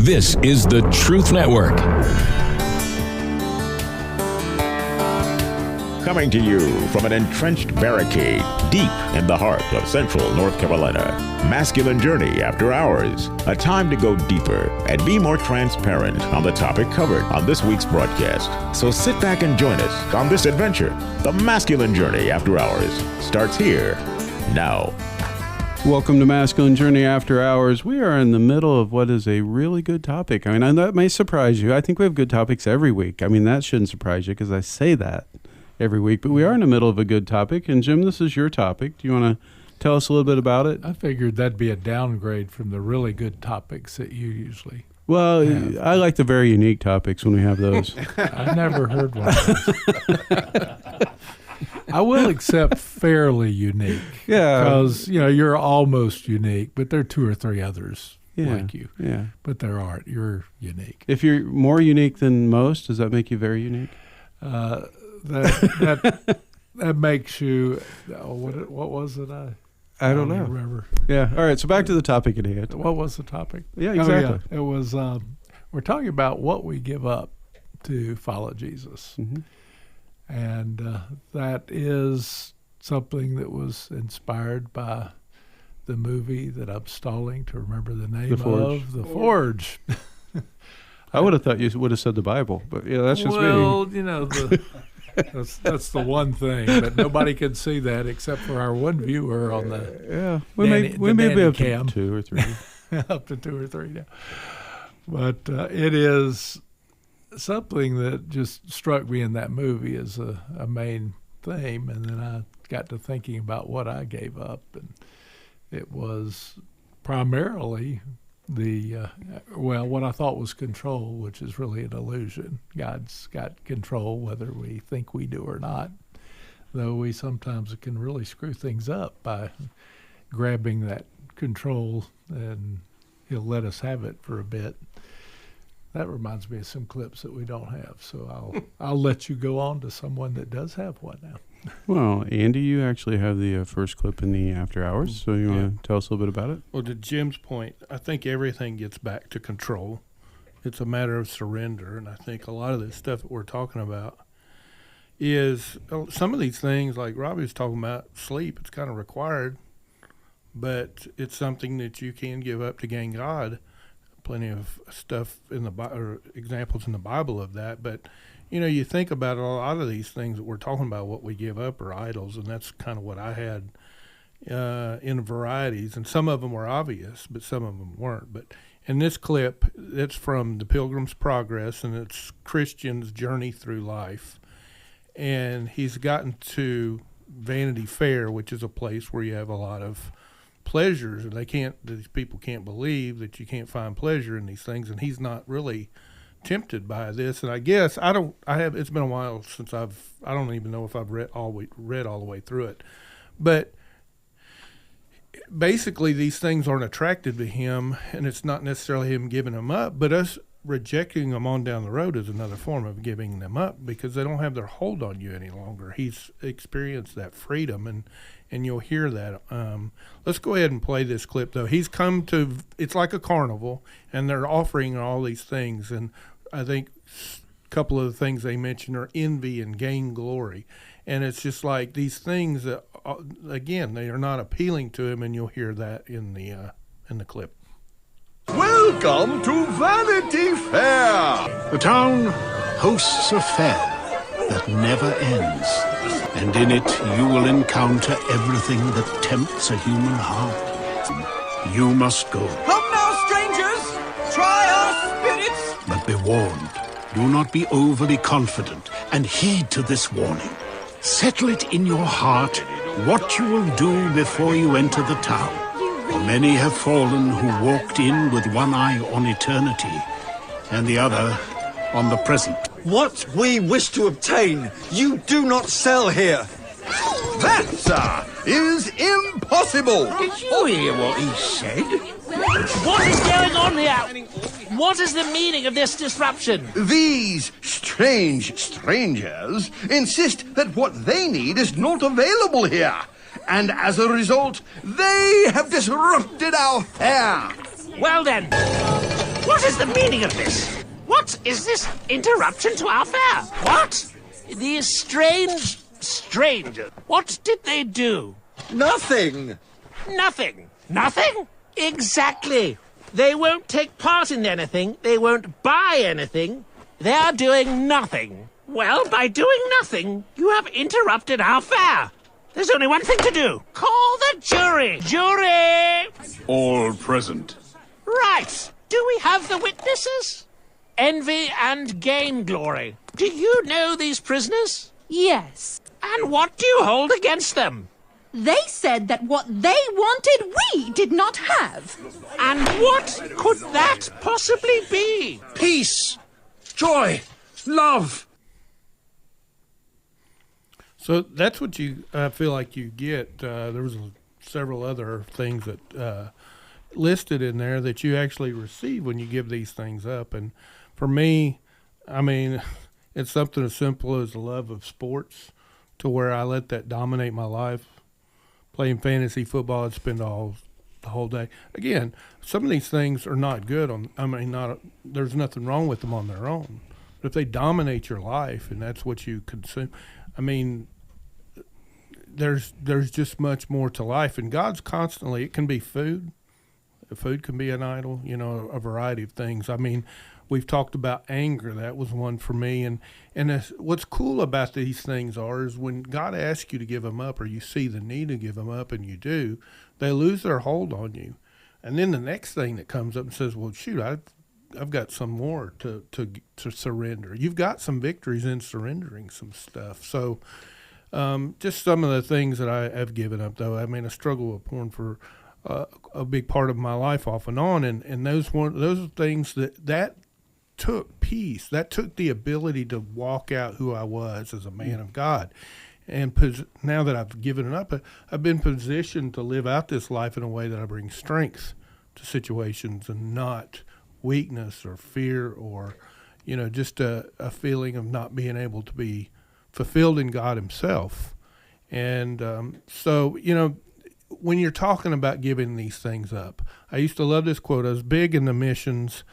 This is the Truth Network. Coming to you from an entrenched barricade deep in the heart of central North Carolina. Masculine Journey After Hours. A time to go deeper and be more transparent on the topic covered on this week's broadcast. So sit back and join us on this adventure. The Masculine Journey After Hours starts here, now. Welcome to Masculine Journey After Hours. We are in the middle of what is a really good topic. I mean, that may surprise you. I think we have good topics every week. I mean, that shouldn't surprise you because I say that every week. But we are in the middle of a good topic. And, Jim, this is your topic. Do you want to tell us a little bit about it? I figured that'd be a downgrade from the really good topics that you usually Well, have. I like the very unique topics when we have those. I've never heard one of those. I will accept fairly unique. Yeah. Because, you're almost unique, but there are two or three others like you. Yeah. But there aren't. You're unique. If you're more unique than most, does that make you very unique? That makes you, what was it? I don't know. Remember. Yeah. All right. So back to the topic at hand. What was the topic? Yeah, exactly. Oh, yeah. It was, we're talking about what we give up to follow Jesus. Mm-hmm. And that is something that was inspired by the movie that I'm stalling to remember the name of. The Forge. I would have thought you would have said the Bible, but yeah, that's just me. Well, that's the one thing, but nobody can see that except for our one viewer on the we may be up to 2 or 3. up to 2 or 3 now. But it is something that just struck me in that movie as a main theme, and then I got to thinking about what I gave up, and it was primarily what I thought was control, which is really an illusion. God's got control whether we think we do or not, though we sometimes can really screw things up by grabbing that control, and he'll let us have it for a bit. That reminds me of some clips that we don't have, so I'll let you go on to someone that does have one now. Well, Andy, you actually have the first clip in the After Hours, so you want to tell us a little bit about it? Well, to Jim's point, I think everything gets back to control. It's a matter of surrender, and I think a lot of this stuff that we're talking about is some of these things, like Robbie was talking about, sleep, it's kind of required, but it's something that you can give up to gain God. Plenty of stuff in the or examples in the Bible of that, but you think about a lot of these things that we're talking about, what we give up are idols, and that's kind of what I had in varieties, and some of them were obvious, but some of them weren't. But in this clip, it's from the Pilgrim's Progress, and it's Christian's journey through life, and he's gotten to Vanity Fair, which is a place where you have a lot of pleasures, and these people can't believe that you can't find pleasure in these things, and he's not really tempted by this. And I guess it's been a while since I don't even know if I've read all the way through it, but basically these things aren't attractive to him, and it's not necessarily him giving them up, but us rejecting them on down the road is another form of giving them up, because they don't have their hold on you any longer. He's experienced that freedom, and you'll hear that. Let's go ahead and play this clip, though. He's come to, it's like a carnival, and they're offering all these things, and I think a couple of the things they mention are envy and gain glory, and it's just like these things that, again, they are not appealing to him, and you'll hear that in the clip. Welcome to Vanity Fair! The town hosts a fair that never ends, and in it you will encounter everything that tempts a human heart. You must go. Come now, strangers! Try our spirits! But be warned, do not be overly confident, and heed to this warning. Settle it in your heart what you will do before you enter the town. For many have fallen who walked in with one eye on eternity, and the other on the present. What we wish to obtain, you do not sell here. That, sir, is impossible. Did you hear what he said? What is going on here? What is the meaning of this disruption? These strange strangers insist that what they need is not available here. And as a result, they have disrupted our fair. Well then, what What is the meaning of this? What is this interruption to our fare? What? These strange strangers. What did they do? Nothing. Nothing. Nothing? Exactly. They won't take part in anything. They won't buy anything. They are doing nothing. Well, by doing nothing, you have interrupted our fare. There's only one thing to do. Call the jury. Jury! All present. Right. Do we have the witnesses? Envy and Gain Glory. Do you know these prisoners? Yes. And what do you hold against them? They said that what they wanted we did not have. And what could that possibly be? Peace, joy, love. So that's what you feel like you get. There was several other things that listed in there that you actually receive when you give these things up. And for me, I mean, it's something as simple as the love of sports, to where I let that dominate my life. Playing fantasy football, I'd spend the whole day. Again, some of these things are not good there's nothing wrong with them on their own. But if they dominate your life and that's what you consume, I mean, there's just much more to life. And God's constantly, it can be food. Food can be an idol, a variety of things. I mean, we've talked about anger. That was one for me. And what's cool about these things is when God asks you to give them up, or you see the need to give them up and you do, they lose their hold on you. And then the next thing that comes up and says, well, shoot, I've got some more to surrender. You've got some victories in surrendering some stuff. So just some of the things that I have given up, though. I mean, I struggle with porn for a big part of my life off and on. And those are things that took peace. That took the ability to walk out who I was as a man of God. And now that I've given it up, I've been positioned to live out this life in a way that I bring strength to situations and not weakness or fear or, just a feeling of not being able to be fulfilled in God himself. And so, when you're talking about giving these things up, I used to love this quote. I was big in the missions,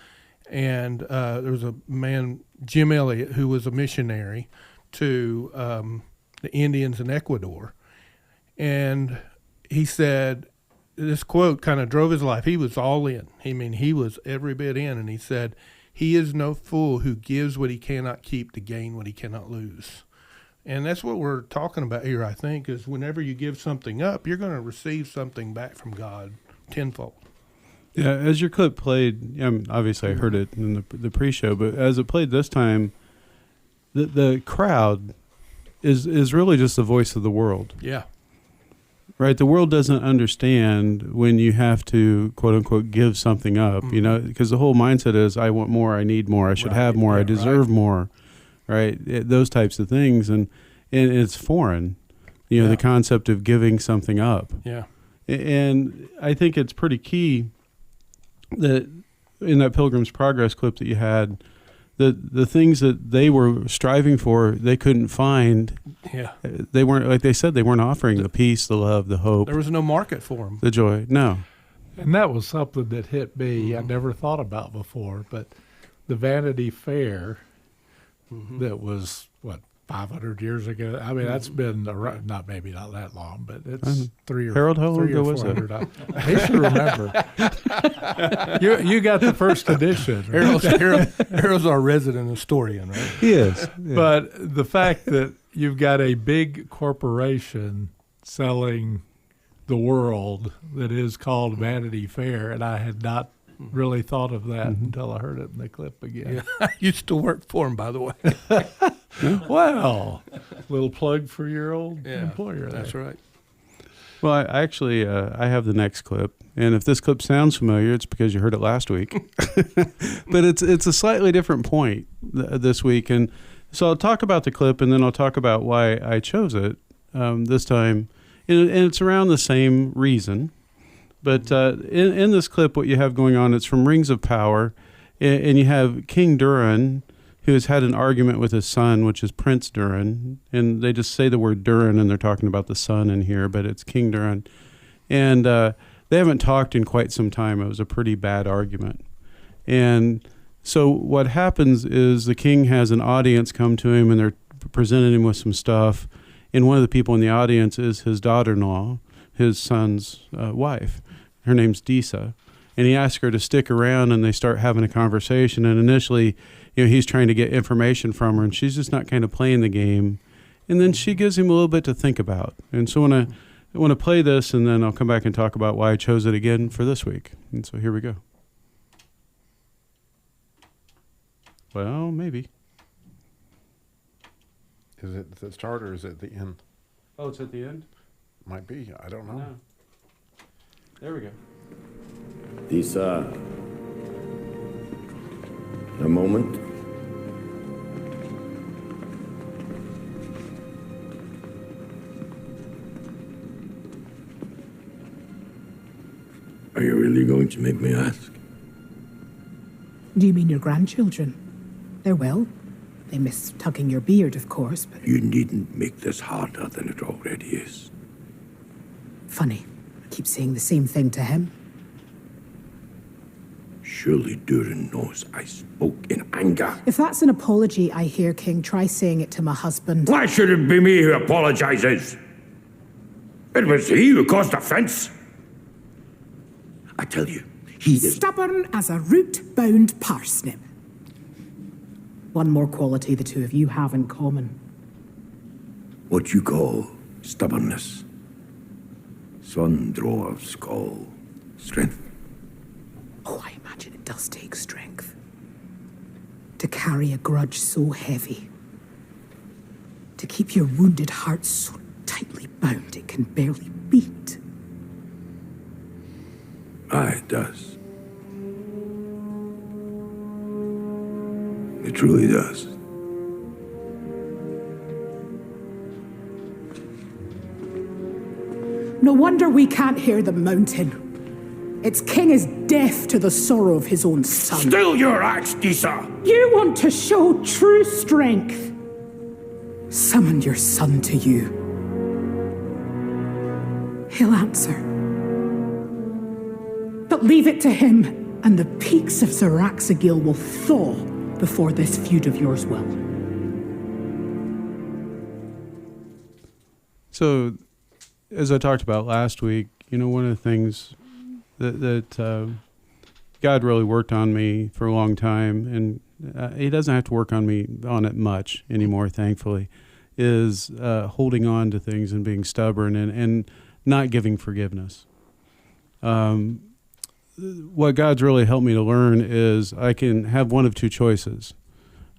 and there was a man, Jim Elliott, who was a missionary to the Indians in Ecuador. And he said, this quote kind of drove his life. He was all in. I mean, he was every bit in. And he said, he is no fool who gives what he cannot keep to gain what he cannot lose. And that's what we're talking about here, I think, is whenever you give something up, you're going to receive something back from God tenfold. Yeah, as your clip played, obviously I heard it in the pre-show, but as it played this time, the crowd is really just the voice of the world. Yeah. Right? The world doesn't understand when you have to, quote unquote, give something up, because the whole mindset is, I want more, I need more, I should have more, I deserve more, right? Those types of things. And it's foreign, the concept of giving something up. Yeah. And I think it's pretty key that in that Pilgrim's Progress clip that you had, the things that they were striving for, they couldn't find. Yeah. They weren't, like they said, they weren't offering the peace, the love, the hope. There was no market for them. The joy. No. And that was something that hit me I never thought about before, but the Vanity Fair that was, 500 years ago? I mean, that's been around, not that long, but it's Harold, how long ago was it? I should remember. You got the first edition. Harold's our resident historian, right? He is. Yeah. But the fact that you've got a big corporation selling the world that is called Vanity Fair, and I had not really thought of that until I heard it in the clip again. Yeah. I used to work for him, by the way. Well, little plug for your old employer. That's right. Well, I actually I have the next clip, and if this clip sounds familiar, it's because you heard it last week. But it's a slightly different point this week, and so I'll talk about the clip, and then I'll talk about why I chose it this time, and it's around the same reason. But in this clip, what you have going on, it's from Rings of Power, and you have King Durin, who has had an argument with his son, which is Prince Durin, and they just say the word Durin, and they're talking about the son in here, but it's King Durin. And they haven't talked in quite some time. It was a pretty bad argument. And so what happens is the king has an audience come to him, and they're presenting him with some stuff. And one of the people in the audience is his daughter-in-law, his son's wife. Her name's Disa. And he asks her to stick around, and they start having a conversation. And initially, he's trying to get information from her, and she's just not kind of playing the game. And then she gives him a little bit to think about. And so I want to play this, and then I'll come back and talk about why I chose it again for this week. And so here we go. Well, maybe. Is it the start or is it the end? Oh, it's at the end? Might be. I don't know. No. There we go. Disa, a moment. Are you really going to make me ask? Do you mean your grandchildren? They're well. They miss tugging your beard, of course, but... You needn't make this harder than it already is. Funny. I keep saying the same thing to him. Surely Durin knows I spoke in anger. If that's an apology I hear, King, try saying it to my husband. Why should it be me who apologizes? It was he who caused offense. I tell you, he is... Stubborn as a root-bound parsnip. One more quality the two of you have in common. What you call stubbornness. Son dwarves call strength. Oh, I imagine it does take strength. To carry a grudge so heavy. To keep your wounded heart so tightly bound it can barely beat. Aye, it does. It truly does. No wonder we can't hear the mountain. Its king is deaf to the sorrow of his own son. Still your axe, Disa! You want to show true strength. Summon your son to you. He'll answer. But leave it to him, and the peaks of Zaraxagil will thaw before this feud of yours will. So, as I talked about last week, one of the things that God really worked on me for a long time, and He doesn't have to work on it much anymore, thankfully, is holding on to things and being stubborn and not giving forgiveness. What God's really helped me to learn is I can have one of two choices.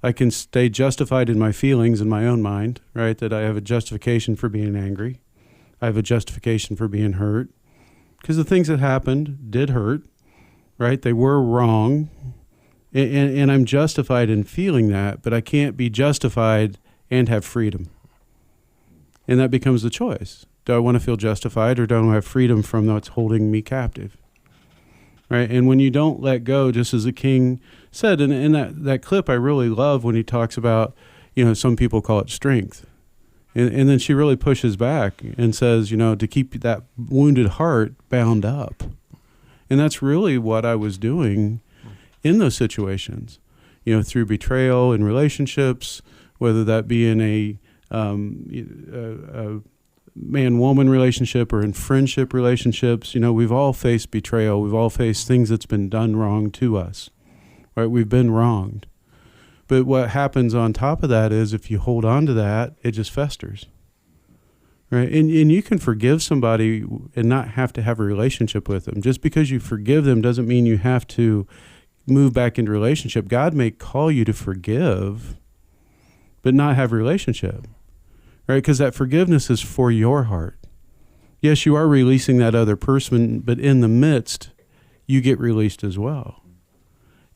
I can stay justified in my feelings in my own mind, right? That I have a justification for being angry. I have a justification for being hurt. Because the things that happened did hurt, right? They were wrong. And I'm justified in feeling that, but I can't be justified and have freedom. And that becomes the choice. Do I want to feel justified, or do I want to have freedom from what's holding me captive? Right? And when you don't let go, just as the king said, and in that clip I really love when he talks about, some people call it strength. And then she really pushes back and says, to keep that wounded heart bound up. And that's really what I was doing in those situations, through betrayal in relationships, whether that be in a man-woman relationship or in friendship relationships. We've all faced betrayal. We've all faced things that's been done wrong to us, right? We've been wronged. But what happens on top of that is if you hold on to that, it just festers, right? And you can forgive somebody and not have to have a relationship with them. Just because you forgive them doesn't mean you have to move back into relationship. God may call you to forgive, but not have a relationship, right? Because that forgiveness is for your heart. Yes, you are releasing that other person, but in the midst, you get released as well.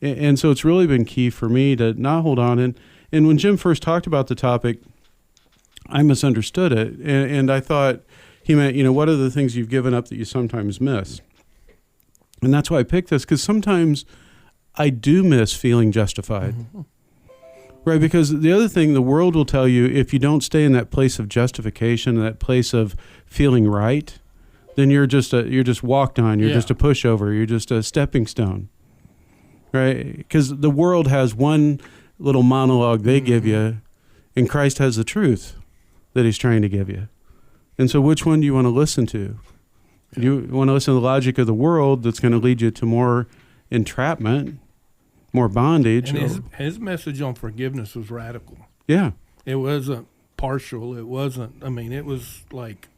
And so it's really been key for me to not hold on. And when Jim first talked about the topic, I misunderstood it. And I thought he meant, what are the things you've given up that you sometimes miss? And that's why I picked this, because sometimes I do miss feeling justified. Mm-hmm. Right, because the other thing, the world will tell you, if you don't stay in that place of justification, that place of feeling right, then you're just walked on. You're just a pushover. You're just a stepping stone. right? Because the world has one little monologue they give you, and Christ has the truth that he's trying to give you. And so which one do you want to listen to? You want to listen to the logic of the world that's going to lead you to more entrapment, more bondage. And his message on forgiveness was radical. Yeah. It wasn't partial. It wasn't, I mean, it was like,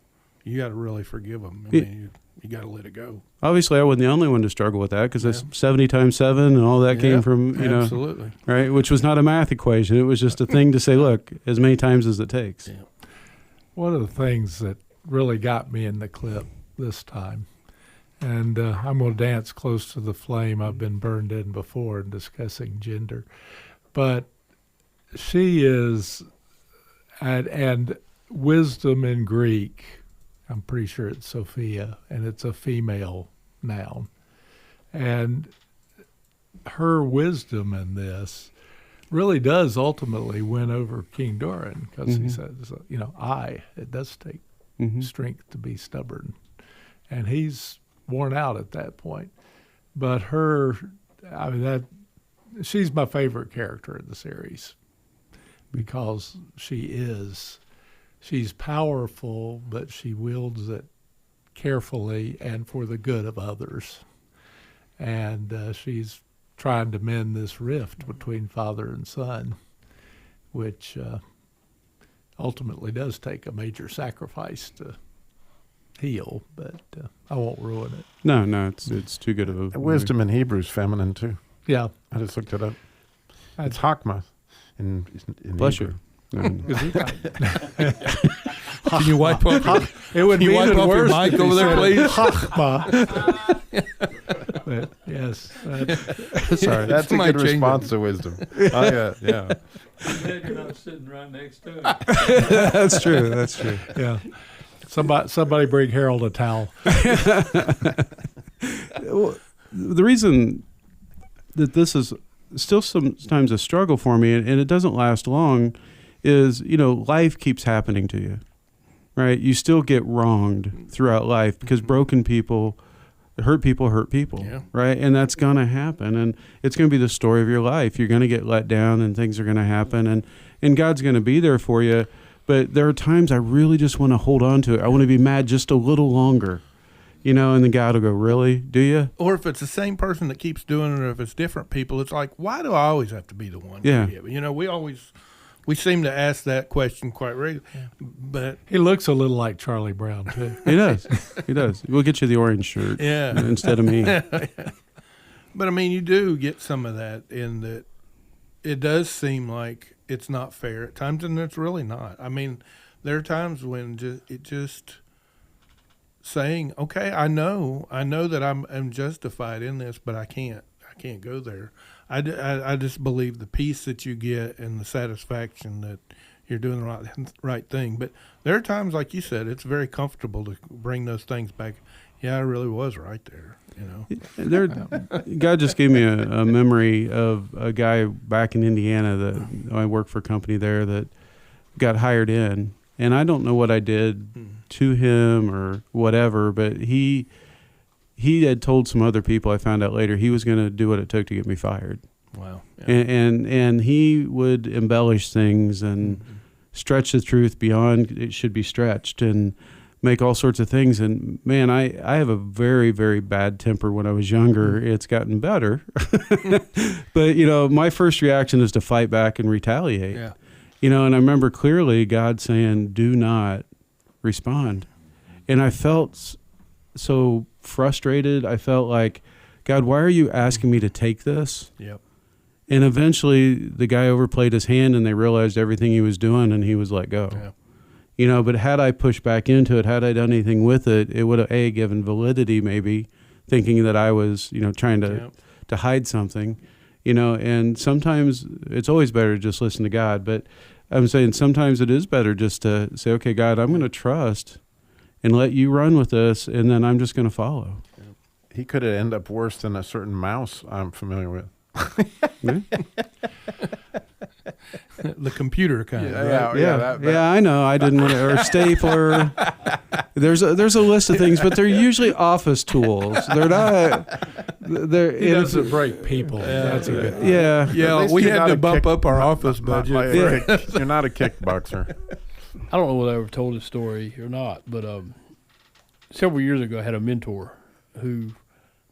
you got to really forgive them. I mean, you got to let it go. Obviously, I wasn't the only one to struggle with that, because that's 70 times 7 and all that came from, absolutely. Right? Which was not a math equation. It was just a thing to say, look, as many times as it takes. Yeah. One of the things that really got me in the clip this time, and I'm going to dance close to the flame. I've been burned in before in discussing gender. But she is, and wisdom in Greek, I'm pretty sure it's Sophia, and it's a female noun. And her wisdom in this really does ultimately win over King Doran, because he says, it does take strength to be stubborn. And he's worn out at that point. But she's my favorite character in the series, because she's powerful, but she wields it carefully and for the good of others. And she's trying to mend this rift between father and son, which ultimately does take a major sacrifice to heal, but I won't ruin it. No, it's too good of a wisdom in Hebrew is feminine too. Yeah, I just looked it up. It's Hakma in Bless Hebrew. you. Can you wipe off? It would be wipe even off your worse mic if he over there, said please? Chachma. But yes, Sorry, that's a good response to wisdom. Yeah. You're not sitting right next to him. That's true. That's true. Yeah. Somebody bring Harold a towel. Well, the reason that this is still sometimes a struggle for me, and it doesn't last long, is, life keeps happening to you, right? You still get wronged throughout life, because broken people hurt people, Yeah. right? And that's going to happen, and it's going to be the story of your life. You're going to get let down, and things are going to happen, and God's going to be there for you. But there are times I really just want to hold on to it. I want to be mad just a little longer, and then God will go, really? Do you? Or if it's the same person that keeps doing it, or if it's different people, it's like, why do I always have to be the one? Yeah. We seem to ask that question quite regularly. Yeah. But he looks a little like Charlie Brown, too. He does. We'll get you the orange shirt instead of me. But, I mean, you do get some of that in that it does seem like it's not fair at times, and it's really not. I mean, there are times when just saying, okay, I know that I'm justified in this, but I can't go there. I just believe the peace that you get and the satisfaction that you're doing the right thing. But there are times, like you said, it's very comfortable to bring those things back. Yeah, I really was right there. God just gave me a memory of a guy back in Indiana that I worked for a company there that got hired in. And I don't know what I did to him or whatever, but he had told some other people, I found out later, he was going to do what it took to get me fired. Wow. Yeah. And he would embellish things and stretch the truth beyond it should be stretched and make all sorts of things. And man, I have a very, very bad temper. When I was younger, it's gotten better. But, my first reaction is to fight back and retaliate. Yeah. And I remember clearly God saying, do not respond. And I felt so frustrated. I felt like, God, why are you asking me to take this? Yep. And eventually the guy overplayed his hand, and they realized everything he was doing, and he was let go. Yeah. But had I pushed back into it, had I done anything with it, it would have given validity, maybe thinking that I was, trying to hide something, and sometimes it's always better to just listen to God. But I'm saying sometimes it is better just to say, okay, God, I'm going to trust and let you run with this, and then I'm just going to follow. He could have ended up worse than a certain mouse I'm familiar with. The computer kind. Yeah, I know. I didn't want to, or stapler. There's a list of things, but they're usually office tools. They're not. He doesn't break people. That's a good thing. Yeah. Yeah, we had to bump up our office budget. You're not a kickboxer. I don't know whether I ever told this story or not, but several years ago I had a mentor who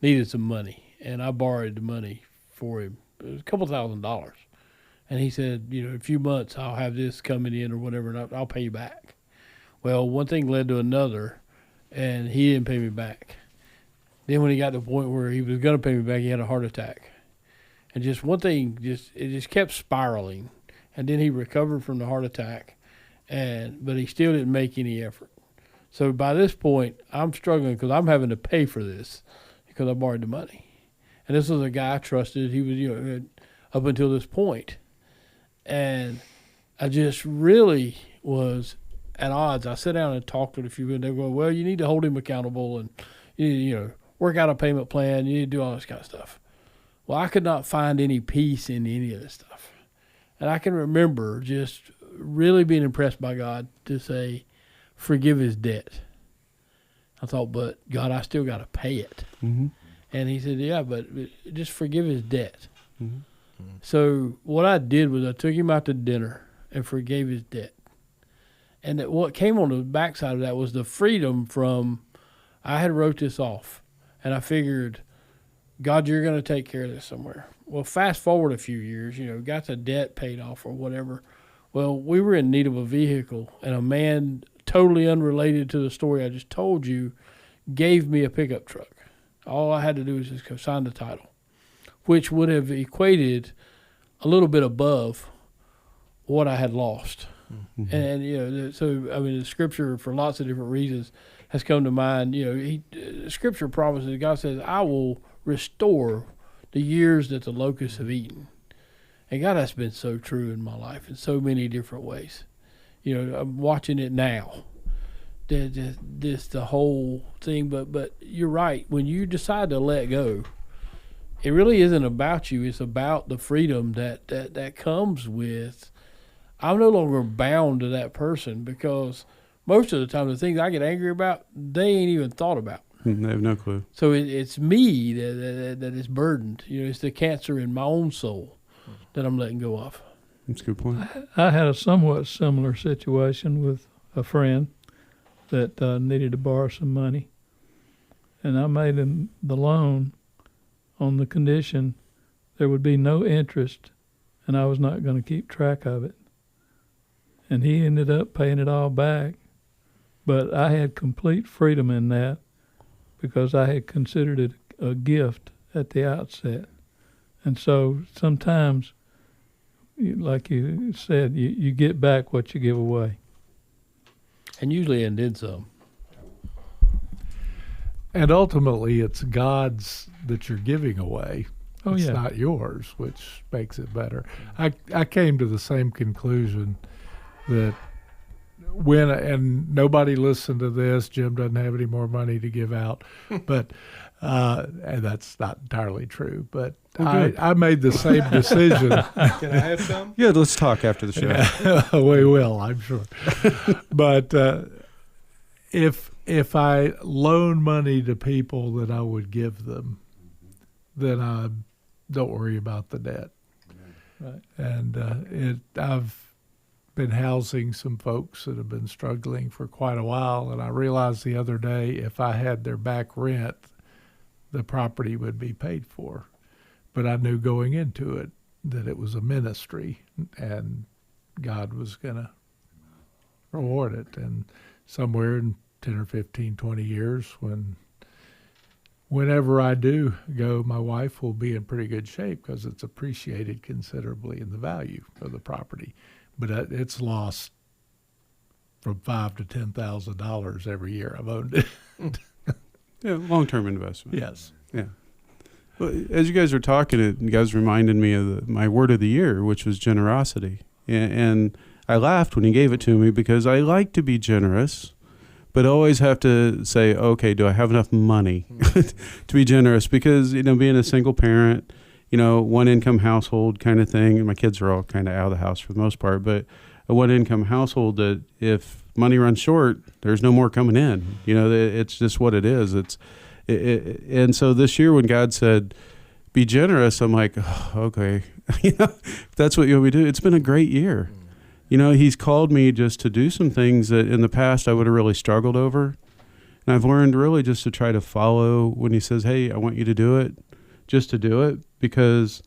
needed some money, and I borrowed the money for him. It was a couple $1,000. And he said, in a few months I'll have this coming in or whatever, and I'll pay you back. Well, one thing led to another, and he didn't pay me back. Then when he got to the point where he was going to pay me back, he had a heart attack. And just one thing, it just kept spiraling. And then he recovered from the heart attack, but he still didn't make any effort. So by this point, I'm struggling because I'm having to pay for this because I borrowed the money. And this was a guy I trusted. He was, up until this point. And I just really was at odds. I sat down and talked with a few people, and they go, well, you need to hold him accountable, and you work out a payment plan. You need to do all this kind of stuff. Well, I could not find any peace in any of this stuff. And I can remember just really being impressed by God to say, forgive his debt. I thought, but God, I still got to pay it. Mm-hmm. And he said, yeah, but just forgive his debt. Mm-hmm. So what I did was I took him out to dinner and forgave his debt. And what came on the backside of that was the freedom from, I had wrote this off. And I figured, God, you're going to take care of this somewhere. Well, fast forward a few years, got the debt paid off or whatever. Well, we were in need of a vehicle, and a man totally unrelated to the story I just told you gave me a pickup truck. All I had to do was just go sign the title, which would have equated a little bit above what I had lost. Mm-hmm. And, so, the scripture, for lots of different reasons, has come to mind. Scripture promises, God says, I will restore the years that the locusts have eaten. And God, that's been so true in my life in so many different ways. I'm watching it now. The whole thing, but you're right. When you decide to let go, it really isn't about you. It's about the freedom that comes with, I'm no longer bound to that person, because most of the time the things I get angry about, they ain't even thought about. They have no clue. So it's me that is burdened. It's the cancer in my own soul that I'm letting go of. That's a good point. I had a somewhat similar situation with a friend that needed to borrow some money. And I made him the loan on the condition there would be no interest, and I was not going to keep track of it. And he ended up paying it all back. But I had complete freedom in that because I had considered it a gift at the outset. And so sometimes, like you said, you get back what you give away. And usually and then some. And ultimately, it's God's that you're giving away. Oh, it's yeah. not yours, which makes it better. I came to the same conclusion that and nobody listened to this, Jim doesn't have any more money to give out, but and that's not entirely true, but I made the same decision. Can I have some? Yeah, let's talk after the show. Yeah, we will, I'm sure. But if I loan money to people that I would give them, then I don't worry about the debt. Right. And I've been housing some folks that have been struggling for quite a while, and I realized the other day if I had their back rent, the property would be paid for. But I knew going into it that it was a ministry, and God was going to reward it. And somewhere in 10 or 15, 20 years, whenever I do go, my wife will be in pretty good shape because it's appreciated considerably in the value of the property. But it's lost from $5,000 to $10,000 every year I've owned it. Yeah, long-term investment. Yes. Yeah. Well, as you guys were talking, you guys reminded me of my word of the year, which was generosity. And I laughed when you gave it to me because I like to be generous, but always have to say, okay, do I have enough money to be generous? Because, being a single parent, one income household kind of thing, and my kids are all kind of out of the house for the most part, but a one income household that if money runs short, there's no more coming in. It's just what it is. And so this year when God said, be generous, I'm like, oh, okay, if that's what you want me to do. It's been a great year. He's called me just to do some things that in the past I would have really struggled over. And I've learned really just to try to follow when he says, hey, I want you to do it, just to do it, because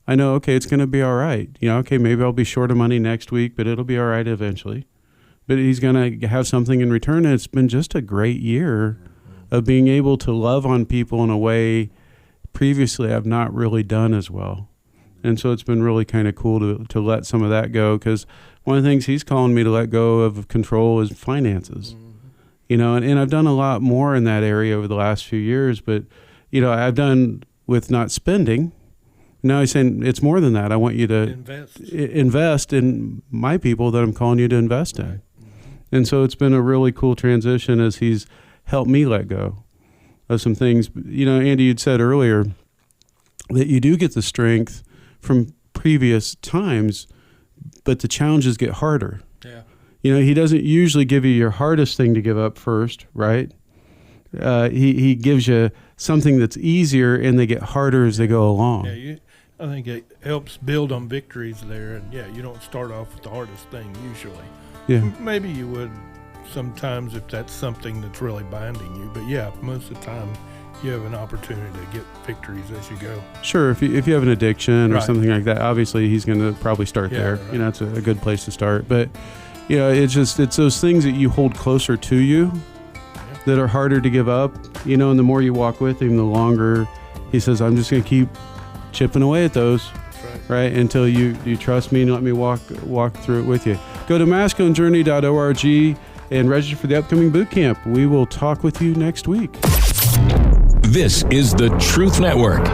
I know, okay, it's going to be all right. Okay, maybe I'll be short of money next week, but it'll be all right eventually. But he's going to have something in return. And it's been just a great year of being able to love on people in a way previously I've not really done as well. And so it's been really kind of cool to let some of that go, because one of the things he's calling me to let go of control is finances. And I've done a lot more in that area over the last few years, but, I've done with not spending. Now he's saying it's more than that. I want you to invest in my people that I'm calling you to invest in. And so it's been a really cool transition as he's helped me let go of some things. Andy, you'd said earlier that you do get the strength from previous times, but the challenges get harder. Yeah. He doesn't usually give you your hardest thing to give up first, right? He gives you something that's easier, and they get harder as they go along. Yeah, I think it helps build on victories there. And, you don't start off with the hardest thing usually. Yeah. Maybe you would sometimes if that's something that's really binding you. But, most of the time you have an opportunity to get victories as you go. Sure, if you have an addiction or Right. something like that, obviously he's going to probably start there. Right. It's a good place to start. But, it's those things that you hold closer to you that are harder to give up, and the more you walk with him, the longer he says, I'm just going to keep chipping away at those, right, until you trust me and let me walk through it with you. Go to masculinejourney.org and register for the upcoming boot camp. We will talk with you next week. This is the Truth Network.